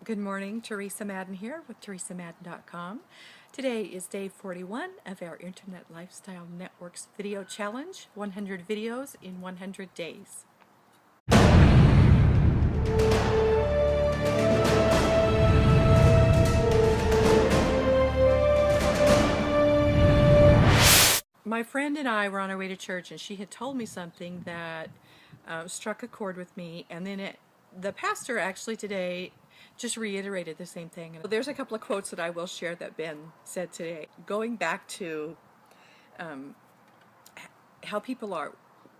Good morning, Theresa Madden here with theresamadden.com. Today is day 41 of our Internet Lifestyle Network's video challenge, 100 videos in 100 days. My friend and I were on our way to church, and she had told me something that struck a chord with me, and then the pastor actually today just reiterated the same thing. There's a couple of quotes that I will share that Ben said today, going back to how people are.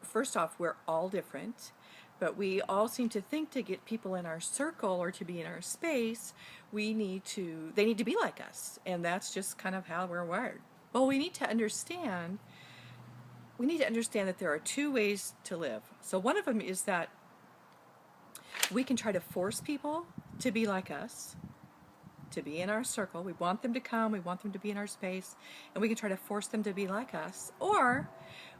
First off, we're all different, but we all seem to think to get people in our circle or to be in our space, they need to be like us, and that's just kind of how we're wired. Well, we need to understand that there are two ways to live. So one of them is that we can try to force people to be like us, to be in our circle. We want them to come, we want them to be in our space, and we can try to force them to be like us. Or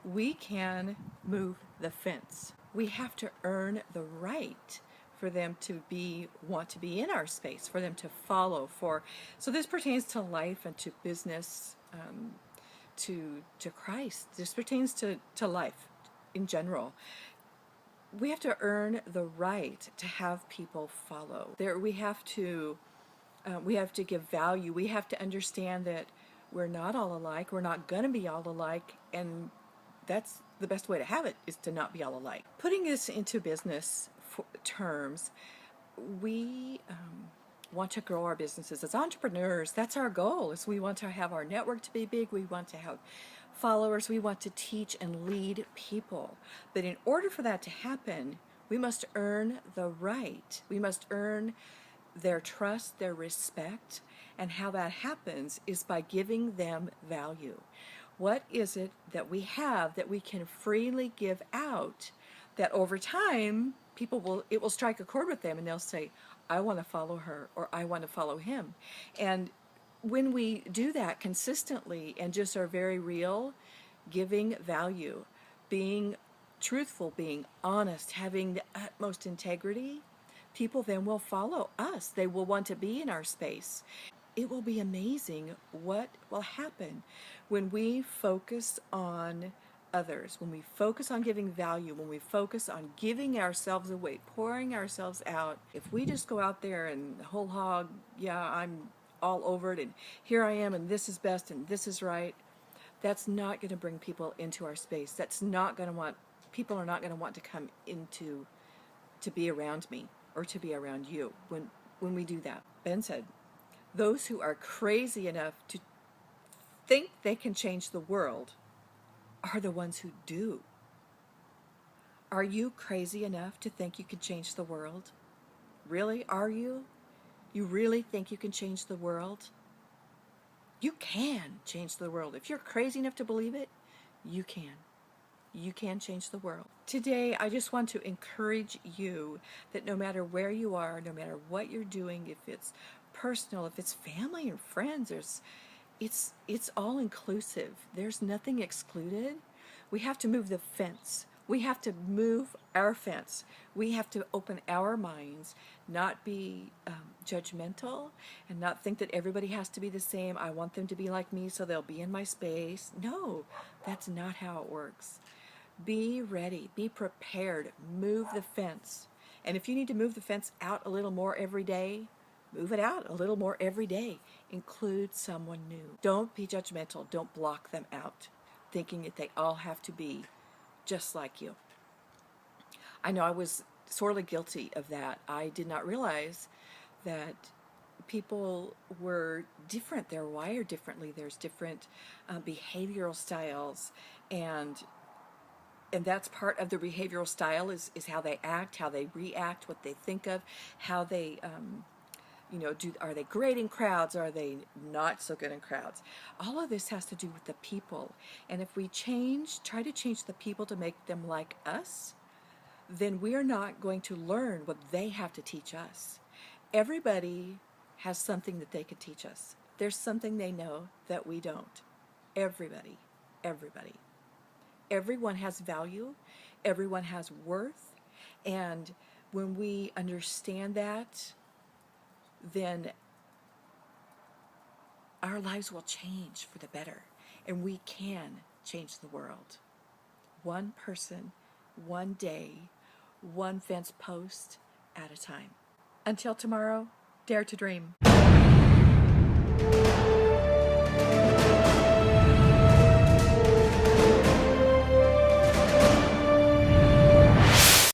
we can move the fence. We have to earn the right for them to want to be in our space, for them to follow. So this pertains to life and to business, to Christ. This pertains to life in general. We have to earn the right to have people follow. We have to give value. We have to understand that we're not all alike. We're not going to be all alike, and that's the best way to have it, is to not be all alike. Putting this into business terms, we want to grow our businesses as entrepreneurs. That's our goal. Is we want to have our network to be big. We want to have followers. We want to teach and lead people. But in order for that to happen, we must earn the right. We must earn their trust, their respect, and how that happens is by giving them value. What is it that we have that we can freely give out that over time it will strike a chord with them, and they'll say, I want to follow her, or I want to follow him. And when we do that consistently and just are very real, giving value, being truthful, being honest, having the utmost integrity, people then will follow us. They will want to be in our space. It will be amazing what will happen when we focus on others, when we focus on giving value, when we focus on giving ourselves away, pouring ourselves out. If we just go out there and whole hog, yeah, I'm all over it, and here I am, and this is best, and this is right, that's not going to bring people into our space. People are not going to want to come to be around me or to be around you when we do that. Ben said, those who are crazy enough to think they can change the world are the ones who do. Are you crazy enough to think you can change the world? Really? Are you? You really think you can change the world? You can change the world. If you're crazy enough to believe it, you can. You can change the world. Today, I just want to encourage you that no matter where you are, no matter what you're doing, if it's personal, if it's family or friends, it's all inclusive. There's nothing excluded. We have to move the fence. We have to move our fence. We have to open our minds, not be judgmental, and not think that everybody has to be the same. I want them to be like me so they'll be in my space. No, that's not how it works. Be ready, be prepared, move the fence. And if you need to move the fence out a little more every day, move it out a little more every day. Include someone new. Don't be judgmental. Don't block them out, thinking that they all have to be just like you. I know I was sorely guilty of that. I did not realize that people were different. They're wired differently. There's different behavioral styles, and that's part of the behavioral style is how they act, how they react, what they think of, how they are they great in crowds? Are they not so good in crowds? All of this has to do with the people. And if we try to change the people to make them like us, then we are not going to learn what they have to teach us. Everybody has something that they could teach us. There's something they know that we don't. Everybody. Everyone has value. Everyone has worth. And when we understand that, then our lives will change for the better, and we can change the world. One person, one day, one fence post at a time. Until tomorrow, dare to dream.